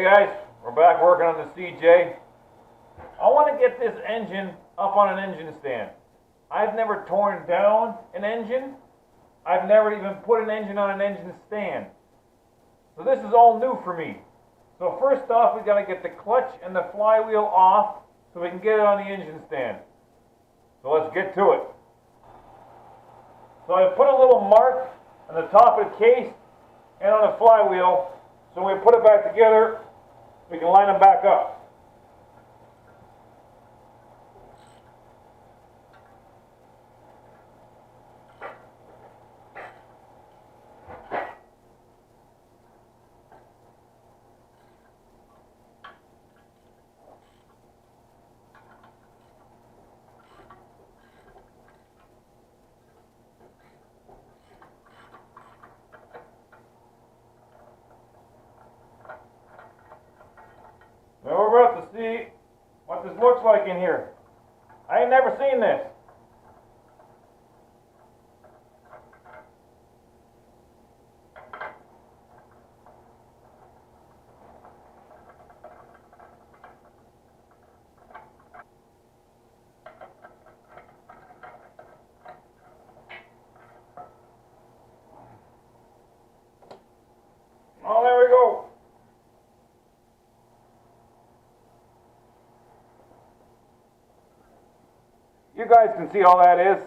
guys, we're back working on the CJ. I want to get this engine up on an engine stand. I've never torn down an engine. I've never even put an engine on an engine stand. So this is all new for me. So first off, we got to get the clutch and the flywheel off so we can get it on the engine stand. So let's get to it. So I put a little mark on the top of the case and on the flywheel. So when we put it back together, we can line them back up. Now we're about to see what this looks like in here. I ain't never seen this. Oh, there we go. You guys can see all that is.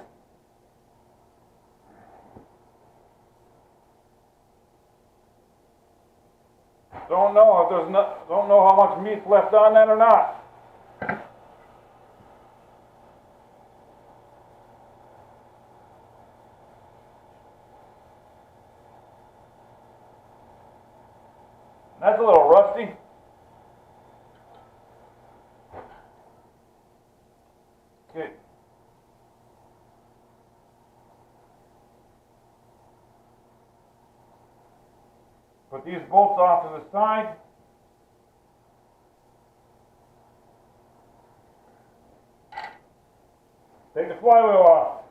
Don't know if there's don't know how much meat's left on that or not. That's a little rusty. Okay. Put these bolts off to the side. Take the flywheel off.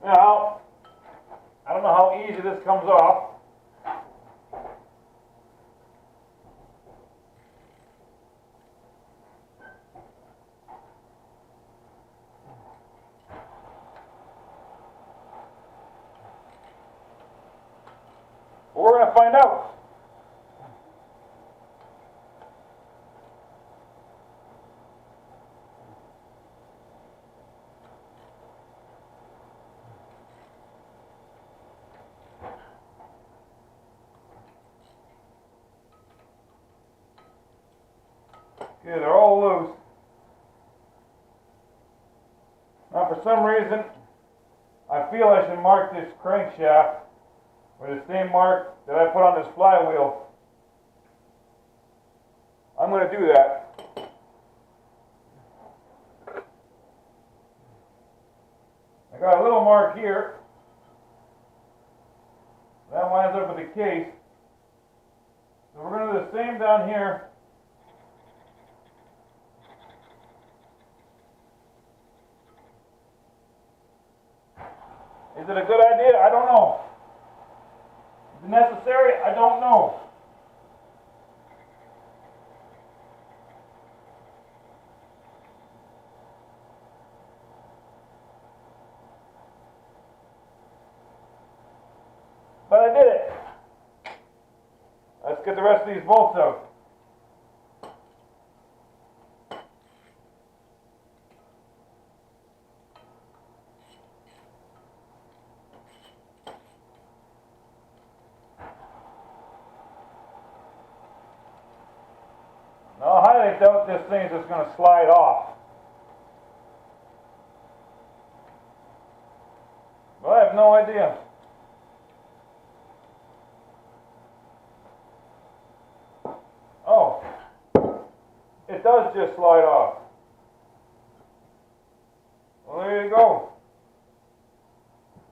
Now, I don't know how easy this comes off. But we're going to find out. Okay, they're all loose. Now for some reason, I feel I should mark this crankshaft with the same mark that I put on this flywheel. I'm going to do that. I got a little mark here. That lines up with the case. So we're going to do the same down here. Is it a good idea? I don't know. Is it necessary? I don't know. But I did it. Let's get the rest of these bolts out. Now, I highly doubt this thing is just going to slide off. But I have no idea. Oh, it does just slide off. Well, there you go.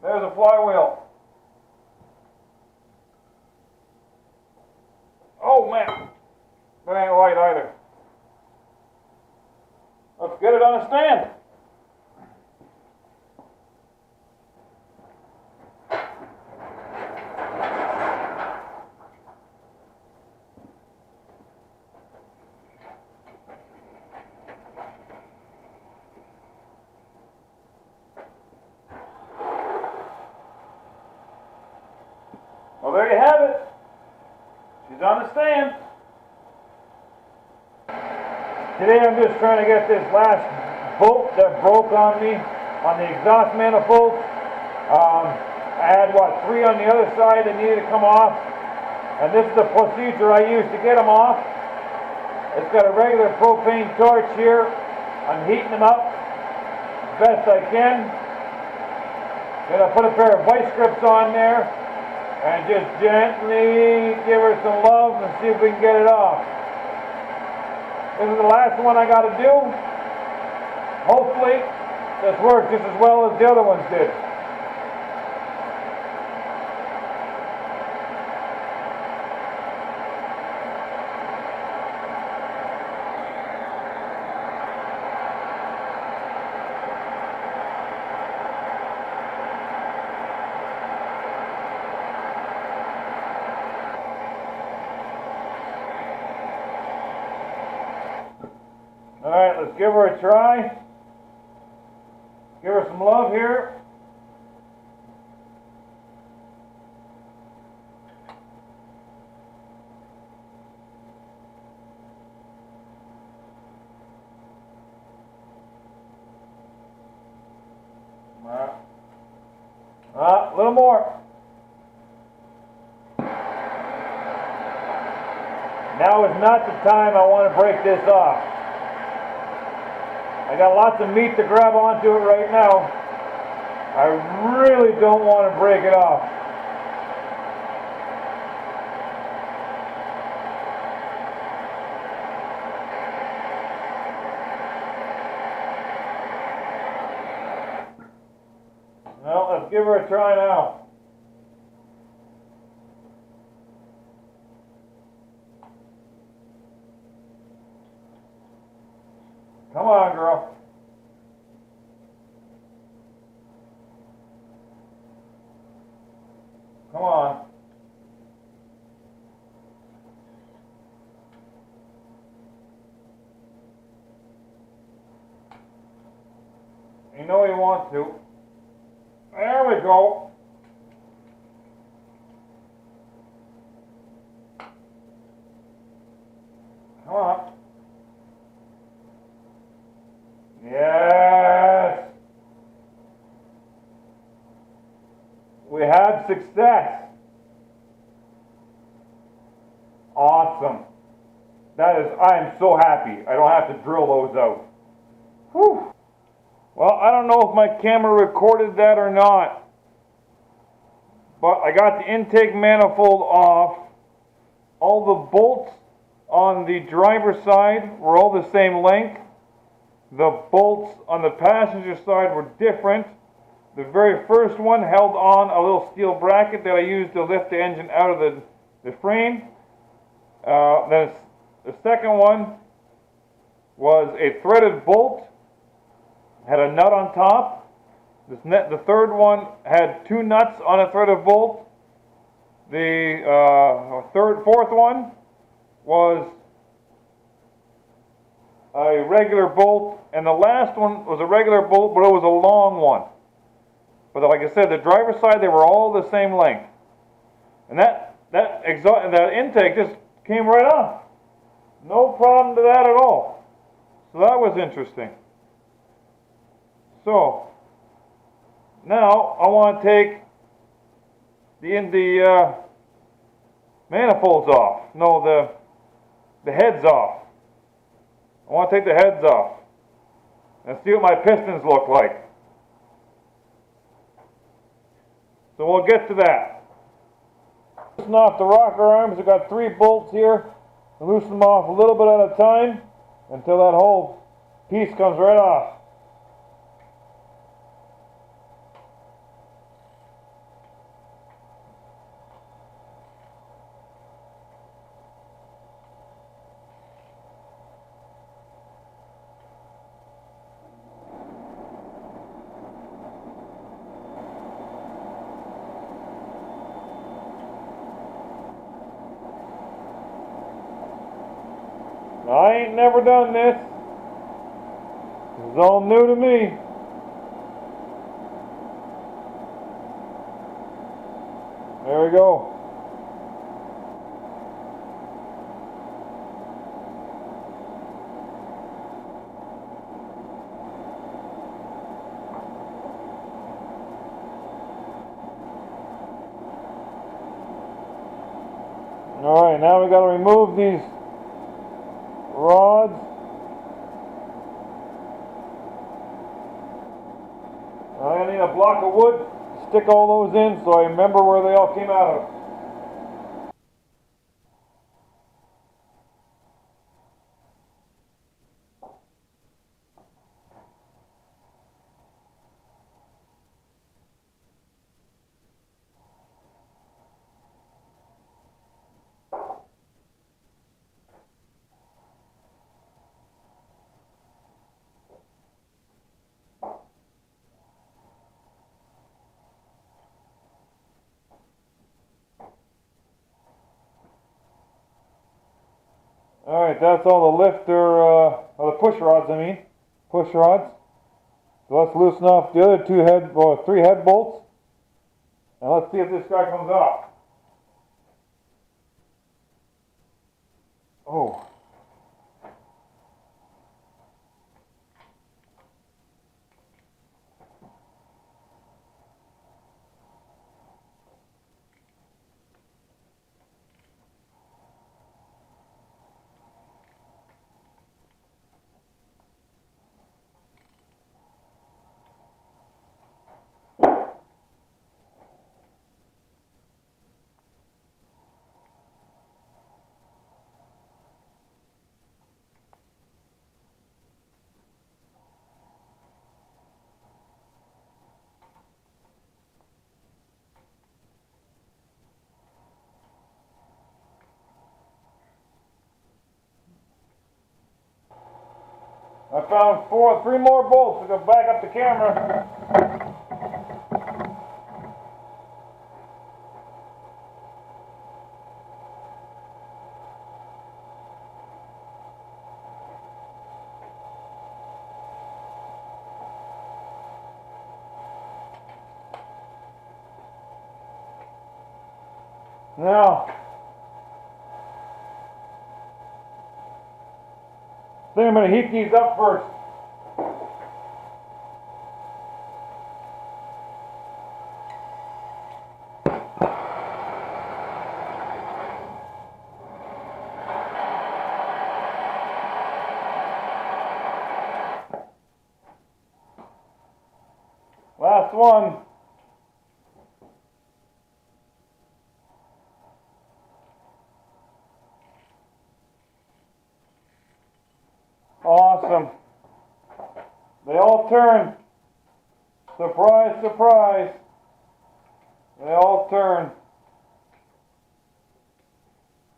There's a flywheel. Oh man, that ain't light either. Let's get get it on a stand. Well, there you have it. She's on the stand. Today I'm just trying to get this last bolt that broke on me on the exhaust manifold. I had, 3 on the other side that needed to come off. And this is the procedure I use to get them off. It's got a regular propane torch here. I'm heating them up as best I can. Gonna put a pair of vice grips on there and just gently give her some love and see if we can get it off. This is the last one I got to do. Hopefully this works just as well as the other ones did. Alright, let's give her a try. Give her some love here. A little more. Now is not the time I want to break this off. I got lots of meat to grab onto it right now. I really don't want to break it off. Well, let's give her a try now. Come on, girl. Come on. You know you want to. There we go. Come on. Yes! We have success. Awesome. I am so happy. I don't have to drill those out. Whew. Well, I don't know if my camera recorded that or not, but I got the intake manifold off. All the bolts on the driver's side were all the same length. The bolts on the passenger side were different. The very first one held on a little steel bracket that I used to lift the engine out of the frame. Then the second one was a threaded bolt, had a nut on top. The third one had 2 nuts on a threaded bolt. The fourth one was a regular bolt, and the last one was a regular bolt, but it was a long one. But like I said, the driver's side, they were all the same length. And that intake just came right off. No problem to that at all. So that was interesting. So now I want to take the manifolds off. No, the heads off. I want to take the heads off and see what my pistons look like. So we'll get to that. Loosen off the rocker arms. I've got 3 bolts here. Loosen them off a little bit at a time until that whole piece comes right off. I ain't never done this. This is all new to me. There we go. Alright, now we got to remove these rods. I'm going to need a block of wood to stick all those in so I remember where they all came out of. Alright, that's all the lifter, or the push rods, push rods. So let's loosen off the other three head bolts, and let's see if this guy comes off. Oh. I found three more bolts to go back up the camera. Now, I think I'm going to heat these up first. Last one. Awesome. They all turn. Surprise, surprise. They all turn.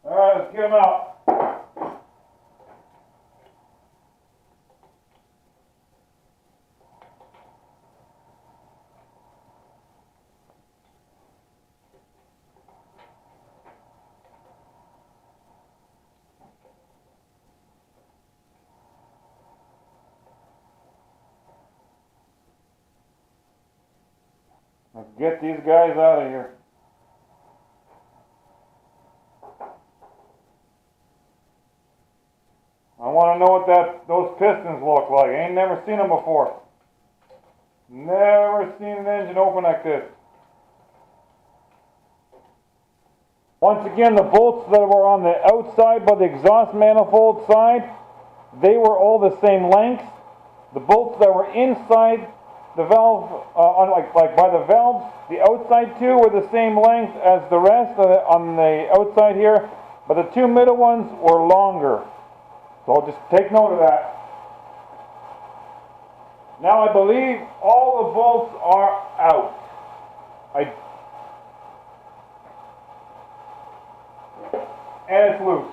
Alright, let's get them out. Let's get these guys out of here. I want to know what those pistons look like. I ain't never seen them before. Never seen an engine open like this. Once again, the bolts that were on the outside by the exhaust manifold side, they were all the same length. The bolts that were inside the valve, like by the valves, the outside two were the same length as the rest on the outside here, but the two middle ones were longer. So I'll just take note of that. Now I believe all the bolts are out. And it's loose.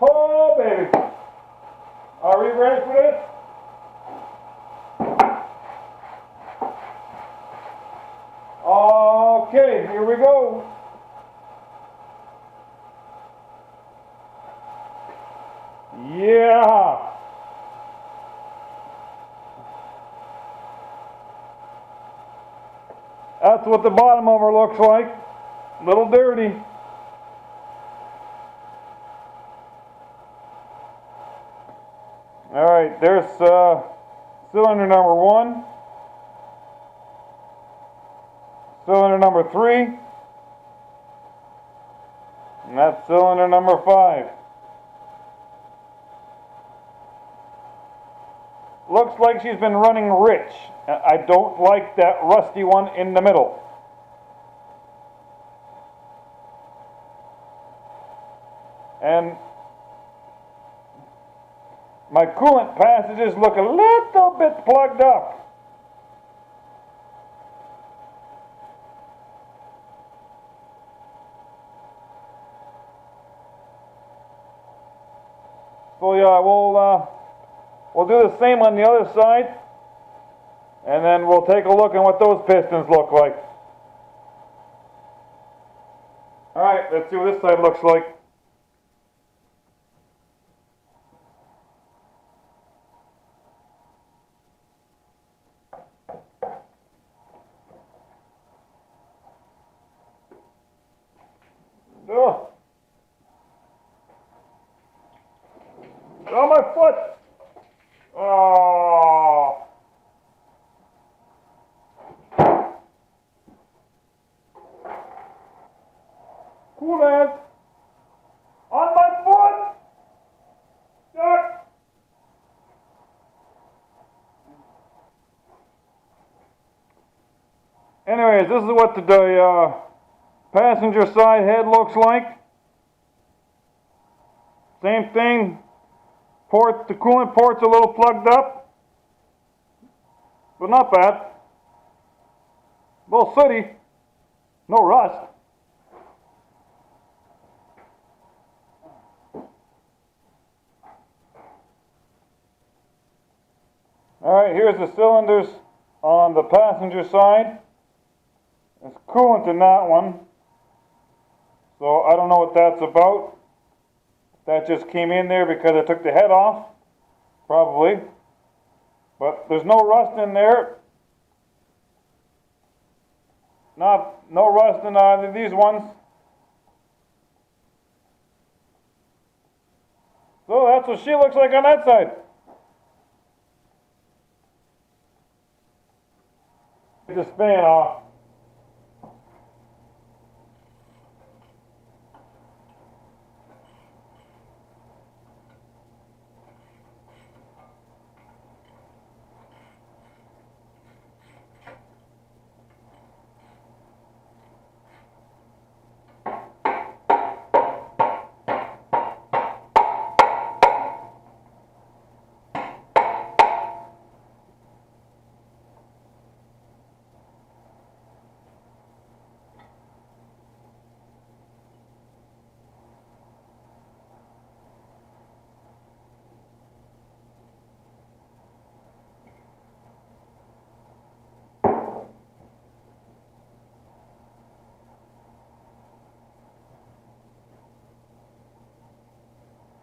Oh baby! Are we ready for this? Okay, here we go. Yeah. That's what the bottom of her looks like. A little dirty. Alright, there's cylinder number 1. Cylinder number 3. And that's cylinder number 5. Looks like she's been running rich. I don't like that rusty one in the middle. And my coolant passages look a little bit plugged up. So yeah, we'll do the same on the other side, and then we'll take a look at what those pistons look like. Alright, let's see what this side looks like. Oh, oh my foot! Oh. Coolant on my foot! Yuck. Anyways, this is what the passenger side head looks like. Same thing. Port, the coolant port's a little plugged up, but not bad. A little sooty, no rust. Alright, here's the cylinders on the passenger side. There's coolant in that one, so I don't know what that's about. That just came in there because I took the head off, probably. But there's no rust in there. No rust in either of these ones. So that's what she looks like on that side. Get the span off.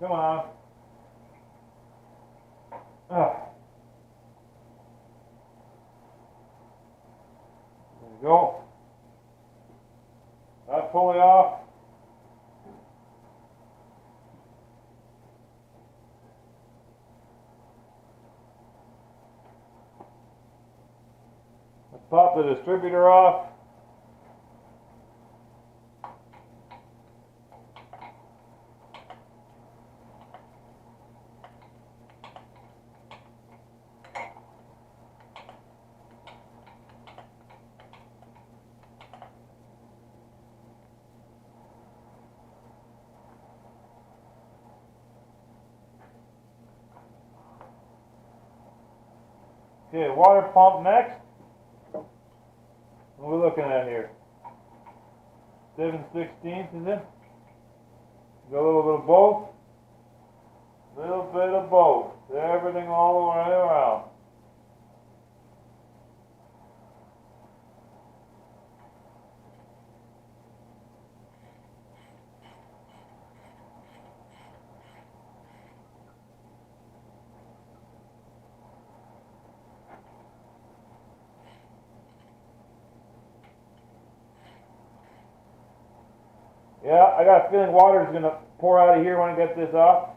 Come on. Ah. There you go. That pulley off. Let's pop the distributor off. Okay, water pump next. What are we looking at here? 7/16 is it? Got a little bit of both. Little bit of both. Everything all the way around. Yeah, I got a feeling water's gonna pour out of here when I get this off.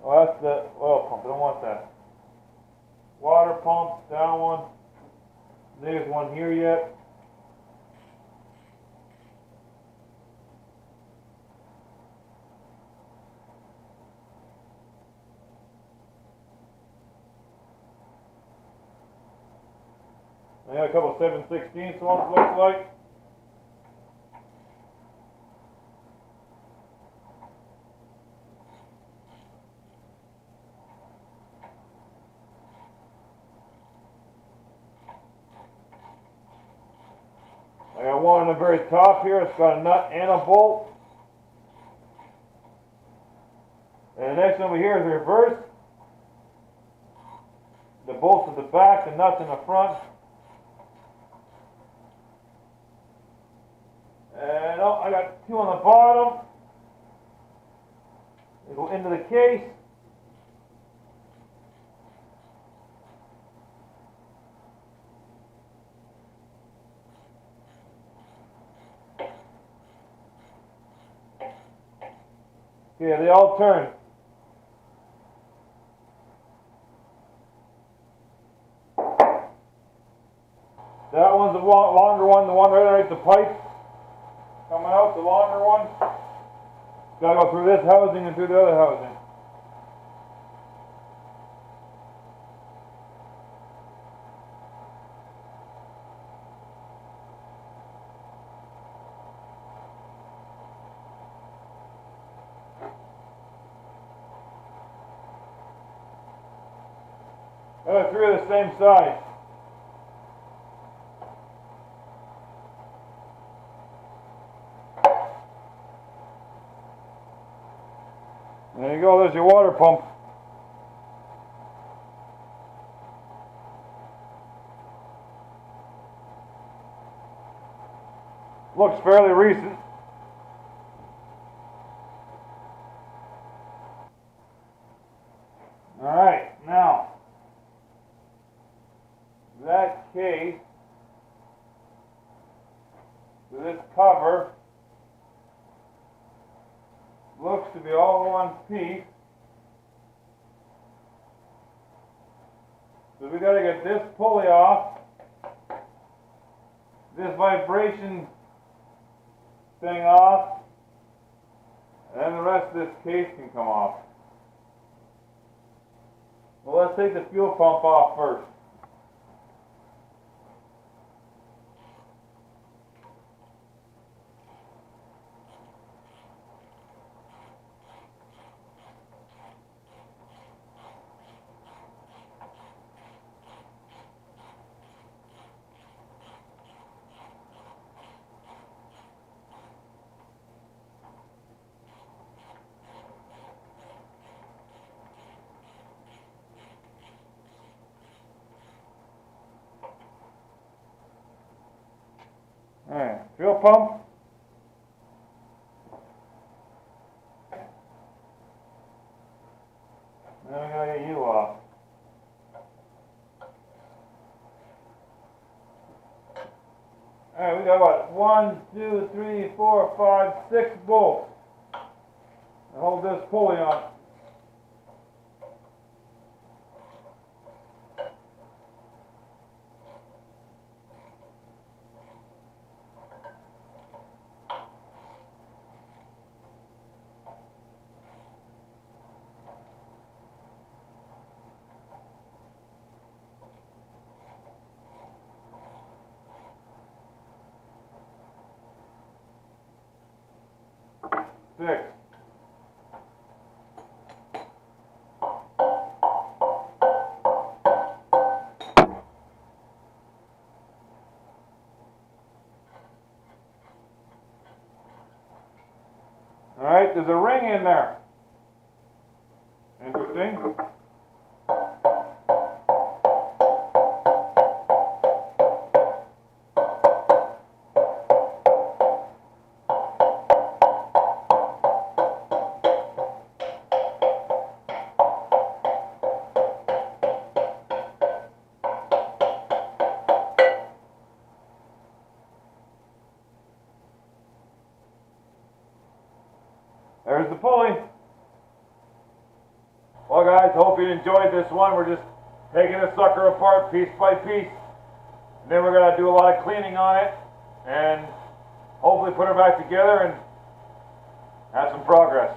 Oh, that's the oil pump. I don't want that. Water pump, down one. There's one here yet. I got a couple 7/16 ones, looks like. I got one on the very top here. It's got a nut and a bolt. And the next one over here is reverse. The bolts at the back, the nuts in the front. And oh, I got two on the bottom. They go into the case. Okay, they all turn. That one's the longer one, the one right underneath the pipe. Coming out, the longer one. Gotta go through this housing and through the other housing. Three of the same size. There you go, there's your water pump. Looks fairly recent. Alright, now that case, this cover, looks to be all one piece. So we got to get this pulley off, this vibration thing off, and then the rest of this case can come off. Well, let's take the fuel pump off first. Alright, fuel pump. Now we gotta get you off. Alright, we got what? 1, 2, 3, 4, 5, 6 bolts. Now hold this pulley on. Fixed. Alright, there's a ring in there. Interesting. There's the pulley. Well guys, hope you enjoyed this one. We're just taking the sucker apart piece by piece. And then we're going to do a lot of cleaning on it and hopefully put it back together and have some progress.